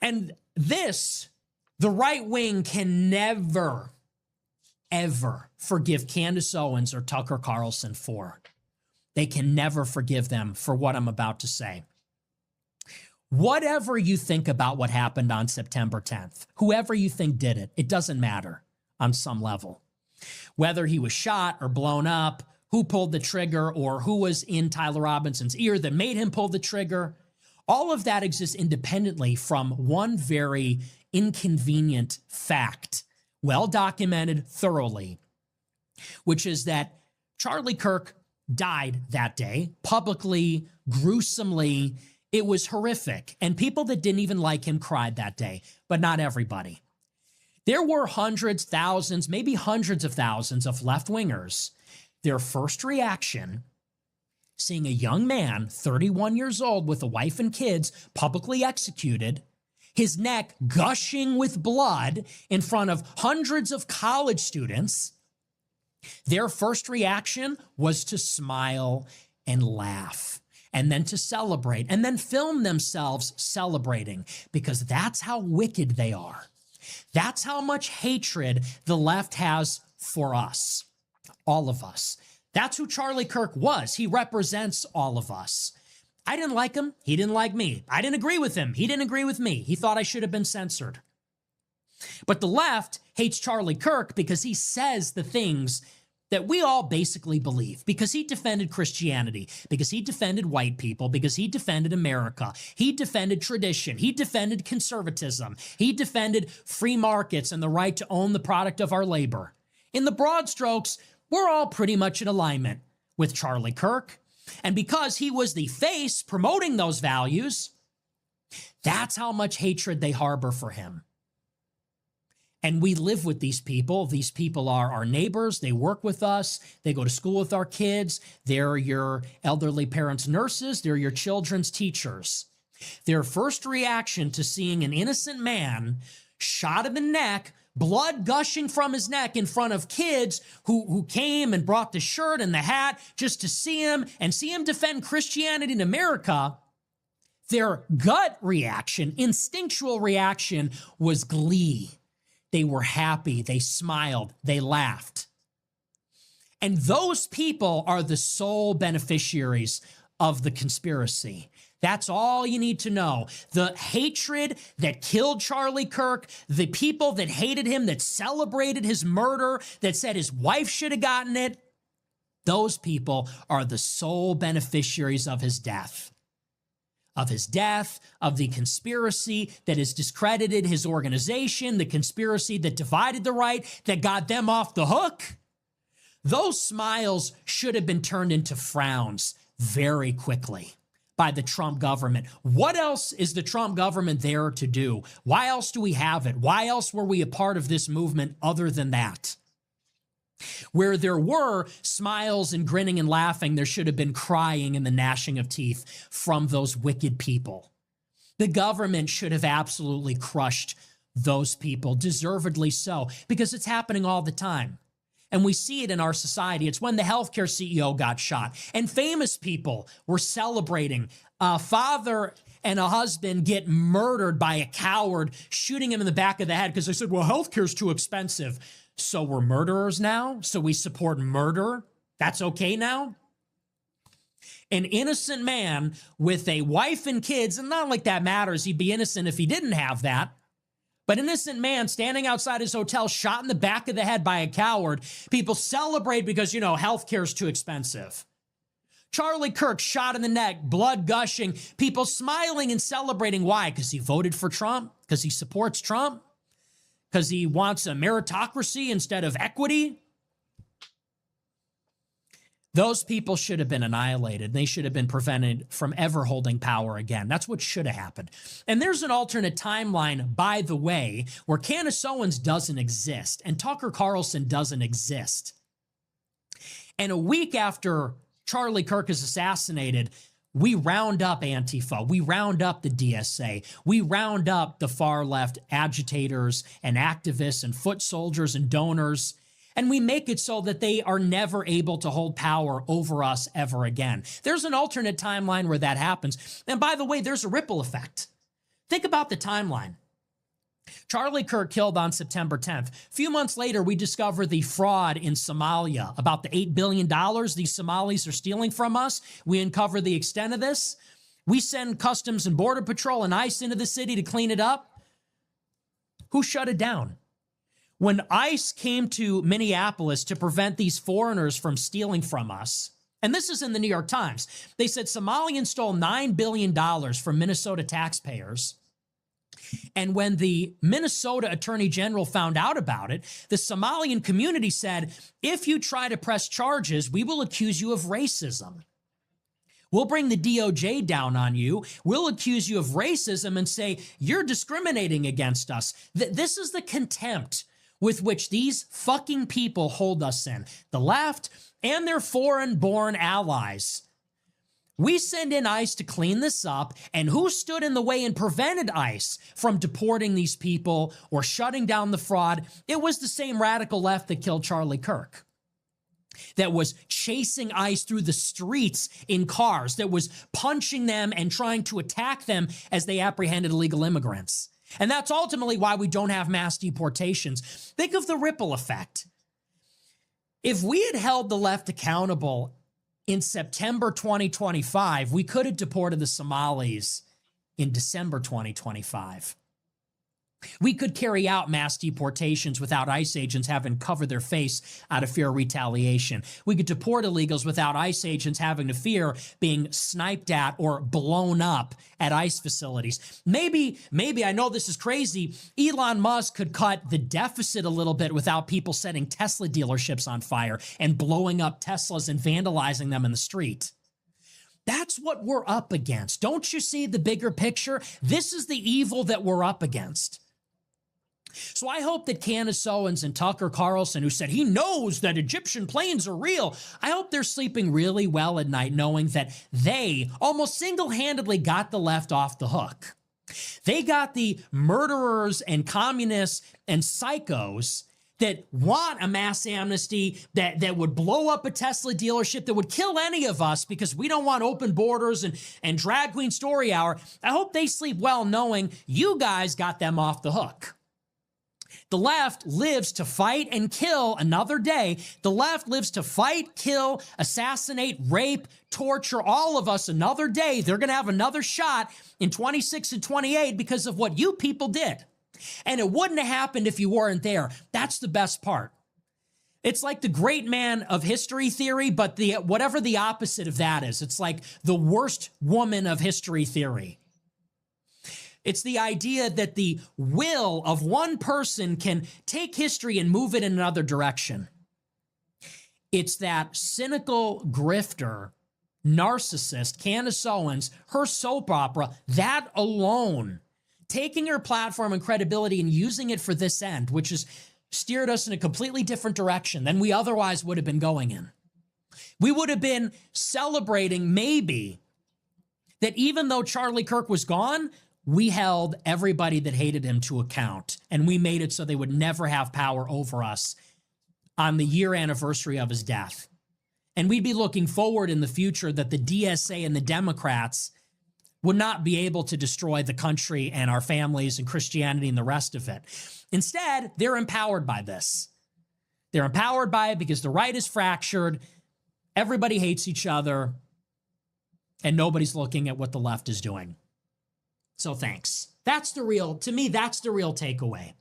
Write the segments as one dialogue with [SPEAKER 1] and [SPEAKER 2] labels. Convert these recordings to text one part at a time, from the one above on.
[SPEAKER 1] And this, the right wing can never, ever forgive Candace Owens or Tucker Carlson for. They can never forgive them for what I'm about to say. Whatever you think about what happened on September 10th, whoever you think did it, it doesn't matter on some level. Whether he was shot or blown up, who pulled the trigger, or who was in Tyler Robinson's ear that made him pull the trigger, all of that exists independently from one very inconvenient fact, well documented thoroughly, which is that Charlie Kirk died that day, publicly, gruesomely. It was horrific. And people that didn't even like him cried that day, but not everybody. There were hundreds, thousands, maybe hundreds of thousands of left-wingers. Their first reaction, seeing a young man, 31 years old, with a wife and kids, publicly executed, his neck gushing with blood in front of hundreds of college students, their first reaction was to smile and laugh, and then to celebrate, and then film themselves celebrating, because that's how wicked they are. That's how much hatred the left has for us, all of us. That's who Charlie Kirk was. He represents all of us. I didn't like him. He didn't like me. I didn't agree with him. He didn't agree with me. He thought I should have been censored. But the left hates Charlie Kirk because he says the things that we all basically believe, because he defended Christianity, because he defended white people, because he defended America. He defended tradition. He defended conservatism. He defended free markets and the right to own the product of our labor. In the broad strokes, we're all pretty much in alignment with Charlie Kirk. And because he was the face promoting those values, that's how much hatred they harbor for him. And we live with these people. These people are our neighbors. They work with us. They go to school with our kids. They're your elderly parents' nurses. They're your children's teachers. Their first reaction to seeing an innocent man shot in the neck, blood gushing from his neck in front of kids who came and brought the shirt and the hat just to see him and see him defend Christianity in America, their gut reaction, instinctual reaction, was glee. They were happy, they smiled, they laughed. And those people are the sole beneficiaries of the conspiracy. That's all you need to know. The hatred that killed Charlie Kirk, the people that hated him, that celebrated his murder, that said his wife should have gotten it, those people are the sole beneficiaries of his death. Of the conspiracy that has discredited his organization, the conspiracy that divided the right, that got them off the hook. Those smiles should have been turned into frowns very quickly by the Trump government. What else is the Trump government there to do? Why else do we have it? Why else were we a part of this movement other than that? Where there were smiles and grinning and laughing, there should have been crying and the gnashing of teeth from those wicked people. The government should have absolutely crushed those people, deservedly so, because it's happening all the time. And we see it in our society. It's when the healthcare CEO got shot and famous people were celebrating. A father and a husband get murdered by a coward shooting him in the back of the head because they said, well, healthcare's too expensive. So we're murderers now? So we support murder? That's okay now? An innocent man with a wife and kids, and not like that matters. He'd be innocent if he didn't have that. But an innocent man standing outside his hotel, shot in the back of the head by a coward. People celebrate because, healthcare's too expensive. Charlie Kirk shot in the neck, blood gushing, people smiling and celebrating. Why? Because he voted for Trump? Because he supports Trump? Because he wants a meritocracy instead of equity? Those people should have been annihilated. They should have been prevented from ever holding power again. That's what should have happened. And there's an alternate timeline, by the way, where Candace Owens doesn't exist and Tucker Carlson doesn't exist. And a week after Charlie Kirk is assassinated, we round up Antifa, we round up the DSA, we round up the far left agitators and activists and foot soldiers and donors, and we make it so that they are never able to hold power over us ever again. There's an alternate timeline where that happens. And by the way, there's a ripple effect. Think about the timeline. Charlie Kirk killed on September 10th. A few months later, we discover the fraud in Somalia, about the $8 billion these Somalis are stealing from us. We uncover the extent of this. We send Customs and Border Patrol and ICE into the city to clean it up. Who shut it down? When ICE came to Minneapolis to prevent these foreigners from stealing from us, and this is in the New York Times, they said Somalians stole $9 billion from Minnesota taxpayers. And when the Minnesota Attorney General found out about it, the Somalian community said, if you try to press charges, we will accuse you of racism. We'll bring the DOJ down on you. We'll accuse you of racism and say, you're discriminating against us. This is the contempt with which these fucking people hold us in, the left and their foreign-born allies. We send in ICE to clean this up, and who stood in the way and prevented ICE from deporting these people or shutting down the fraud? It was the same radical left that killed Charlie Kirk, that was chasing ICE through the streets in cars, that was punching them and trying to attack them as they apprehended illegal immigrants. And that's ultimately why we don't have mass deportations. Think of the ripple effect. If we had held the left accountable in September 2025, we could have deported the Somalis in December 2025. We could carry out mass deportations without ICE agents having to cover their face out of fear of retaliation. We could deport illegals without ICE agents having to fear being sniped at or blown up at ICE facilities. Maybe, I know this is crazy, Elon Musk could cut the deficit a little bit without people setting Tesla dealerships on fire and blowing up Teslas and vandalizing them in the street. That's what we're up against. Don't you see the bigger picture? This is the evil that we're up against. So I hope that Candace Owens and Tucker Carlson, who said he knows that Egyptian planes are real, I hope they're sleeping really well at night knowing that they almost single-handedly got the left off the hook. They got the murderers and communists and psychos that want a mass amnesty, that would blow up a Tesla dealership, that would kill any of us because we don't want open borders and drag queen story hour. I hope they sleep well knowing you guys got them off the hook. The left lives to fight and kill another day. The left lives to fight, kill, assassinate, rape, torture all of us another day. They're going to have another shot in 26 and 28 because of what you people did. And it wouldn't have happened if you weren't there. That's the best part. It's like the great man of history theory, but whatever the opposite of that is. It's like the worst woman of history theory. It's the idea that the will of one person can take history and move it in another direction. It's that cynical grifter, narcissist, Candace Owens, her soap opera, that alone, taking her platform and credibility and using it for this end, which has steered us in a completely different direction than we otherwise would have been going in. We would have been celebrating maybe that even though Charlie Kirk was gone, we held everybody that hated him to account, and we made it so they would never have power over us on the year anniversary of his death. And we'd be looking forward in the future that the DSA and the Democrats would not be able to destroy the country and our families and Christianity and the rest of it. Instead, they're empowered by this. They're empowered by it because the right is fractured, everybody hates each other, and nobody's looking at what the left is doing. So thanks. To me, that's the real takeaway.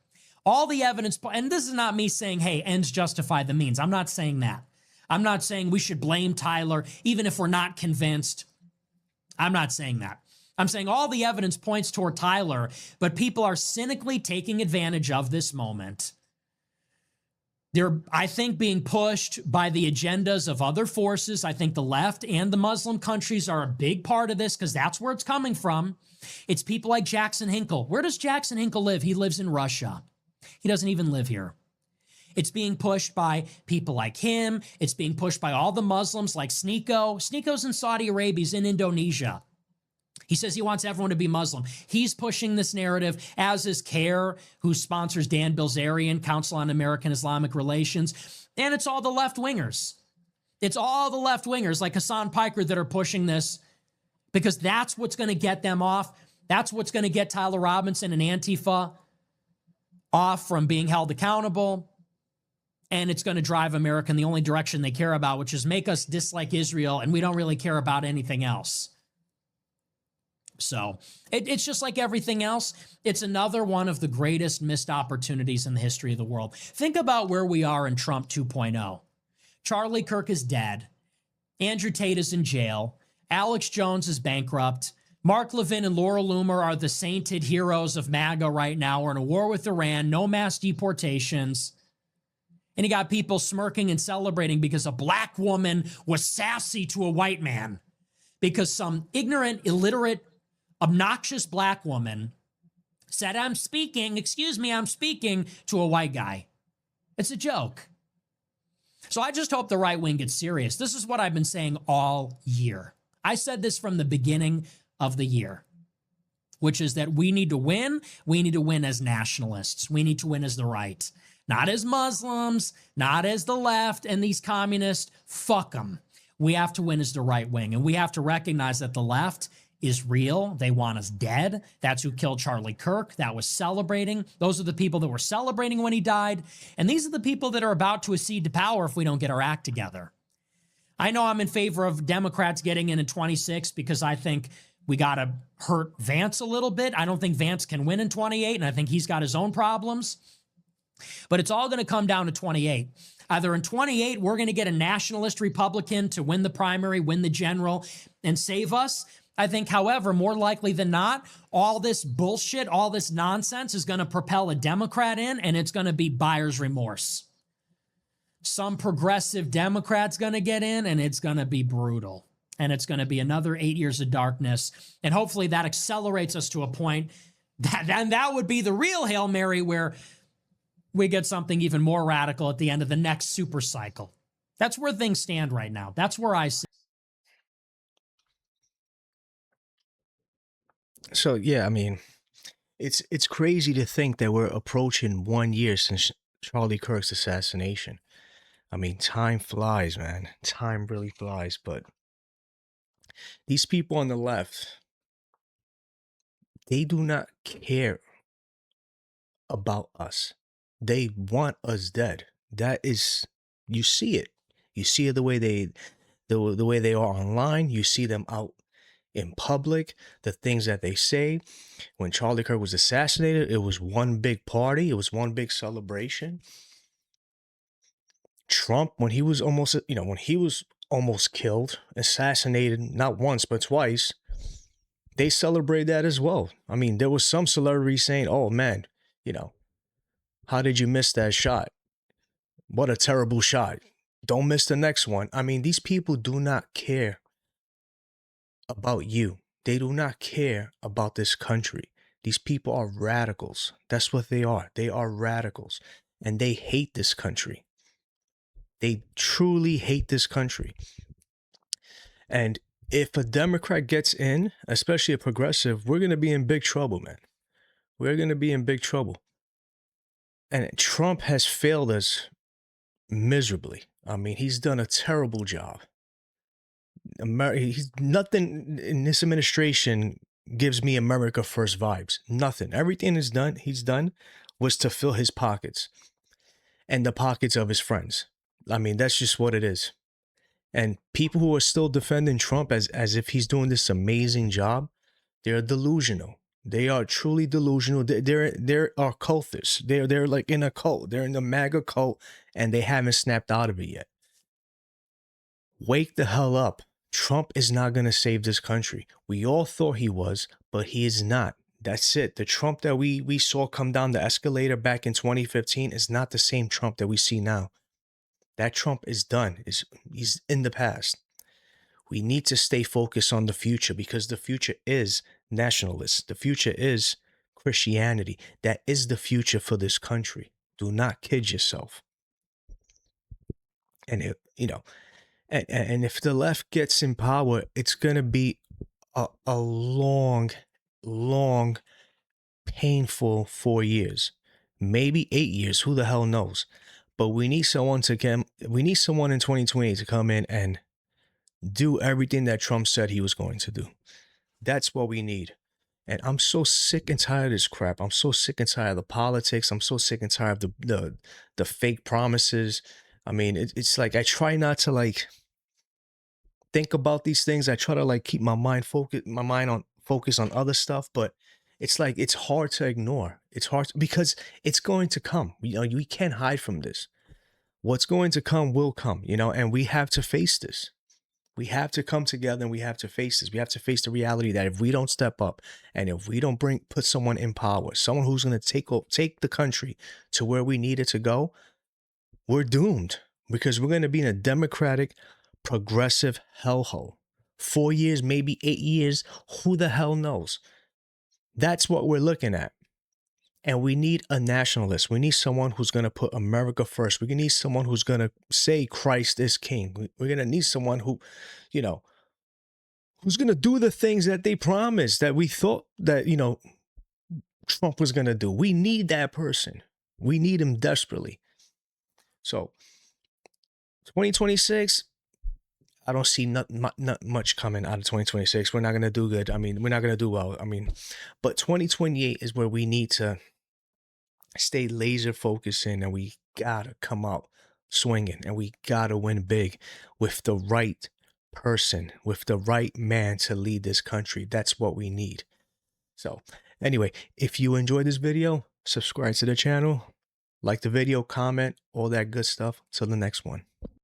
[SPEAKER 1] All the evidence, and this is not me saying, hey, ends justify the means. I'm not saying that. I'm not saying we should blame Tyler, even if we're not convinced. I'm not saying that. I'm saying all the evidence points toward Tyler, but people are cynically taking advantage of this moment. They're, I think, being pushed by the agendas of other forces. I think the left and the Muslim countries are a big part of this because that's where it's coming from. It's people like Jackson Hinkle. Where does Jackson Hinkle live? He lives in Russia. He doesn't even live here. It's being pushed by people like him. It's being pushed by all the Muslims like Sneeko. Sneeko's in Saudi Arabia. He's in Indonesia. He says he wants everyone to be Muslim. He's pushing this narrative, as is CARE, who sponsors Dan Bilzerian, Council on American Islamic Relations. And it's all the left-wingers. It's all the left-wingers like Hassan Piker that are pushing this because that's what's going to get them off. That's what's going to get Tyler Robinson and Antifa off from being held accountable. And it's going to drive America in the only direction they care about, which is make us dislike Israel, and we don't really care about anything else. So it's just like everything else. It's another one of the greatest missed opportunities in the history of the world. Think about where we are in Trump 2.0. Charlie Kirk is dead. Andrew Tate is in jail. Alex Jones is bankrupt. Mark Levin and Laura Loomer are the sainted heroes of MAGA right now. We're in a war with Iran, no mass deportations. And you got people smirking and celebrating because a black woman was sassy to a white man. Because some ignorant, illiterate, obnoxious black woman said, I'm speaking to a white guy. It's a joke. So I just hope the right wing gets serious. This is what I've been saying all year. I said this from the beginning of the year, which is that we need to win. We need to win as nationalists. We need to win as the right, not as Muslims, not as the left and these communists. Fuck them. We have to win as the right wing, and we have to recognize that the left is real. They want us dead. That's who killed Charlie Kirk. That was celebrating. Those are the people that were celebrating when he died. And these are the people that are about to accede to power if we don't get our act together. I know I'm in favor of Democrats getting in 26 because I think we got to hurt Vance a little bit. I don't think Vance can win in 28, and I think he's got his own problems. But it's all going to come down to 28. Either in 28, we're going to get a nationalist Republican to win the primary, win the general, and save us. I think, however, more likely than not, all this bullshit, all this nonsense is going to propel a Democrat in, and it's going to be buyer's remorse. Some progressive Democrat's going to get in, and it's going to be brutal. And it's going to be another 8 years of darkness. And hopefully that accelerates us to a point that would be the real Hail Mary where we get something even more radical at the end of the next super cycle. That's where things stand right now. That's where I see.
[SPEAKER 2] So yeah, I mean, it's crazy to think that we're approaching 1 year since Charlie Kirk's assassination. I mean, time flies, man. Time really flies. But these people on the left, they do not care about us. They want us dead. That is, you see it. You see it the way they are online. You see them out in public, the things that they say. When Charlie Kirk was assassinated, it was one big party. It was one big celebration. Trump, when he was almost killed, assassinated, not once, but twice, they celebrate that as well. I mean, there was some celebrities saying, oh man, how did you miss that shot? What a terrible shot. Don't miss the next one. I mean, these people do not care about you. They do not care about this country. These people are radicals. That's what they are. They are radicals. And they hate this country. They truly hate this country. And if a Democrat gets in, especially a progressive, we're going to be in big trouble, man. We're going to be in big trouble. And Trump has failed us miserably. I mean, he's done a terrible job. He's nothing in this administration gives me America First vibes. Nothing. Everything he's done was to fill his pockets and the pockets of his friends. I mean, that's just what it is. And people who are still defending Trump as if he's doing this amazing job, they're delusional. They are truly delusional. They're cultists. They're like in a cult. They're in the MAGA cult, and they haven't snapped out of it yet. Wake the hell up. Trump is not going to save this country. We all thought he was, but he is not. That's it. The Trump that we saw come down the escalator back in 2015 is not the same Trump that we see now. That Trump is done. He's in the past. We need to stay focused on the future because the future is nationalists. The future is Christianity. That is the future for this country. Do not kid yourself. And and if the left gets in power, it's going to be a long, painful 4 years, maybe 8 years. Who the hell knows? But we need someone in 2020 to come in and do everything that Trump said he was going to do. That's what we need. And I'm so sick and tired of this crap. I'm so sick and tired of the politics. I'm so sick and tired of the fake promises. I mean, it's like I try not to like think about these things. I try to like keep my mind on focus on other stuff, but it's like it's hard to ignore. It's hard because it's going to come. You know, we can't hide from this. What's going to come will come, you know, and we have to face this. We have to come together and we have to face this. We have to face the reality that if we don't step up and if we don't put someone in power, someone who's going to take the country to where we need it to go, we're doomed because we're going to be in a democratic, progressive hellhole. 4 years, maybe 8 years, who the hell knows? That's what we're looking at. And we need a nationalist. We need someone who's going to put America first. We need someone who's going to say Christ is king. We're going to need someone who, you know, who's going to do the things that they promised, that we thought that, you know, Trump was going to do. We need that person. We need him desperately. So 2026, I don't see not much coming out of 2026. We're not going to do good. I mean, we're not going to do well. I mean, but 2028 is where we need to stay laser focusing, and we gotta come out swinging, and we gotta win big with the right person, with the right man to lead this country. That's what we need. So anyway, if you enjoyed this video, subscribe to the channel, like the video, comment, all that good stuff. Till the next one.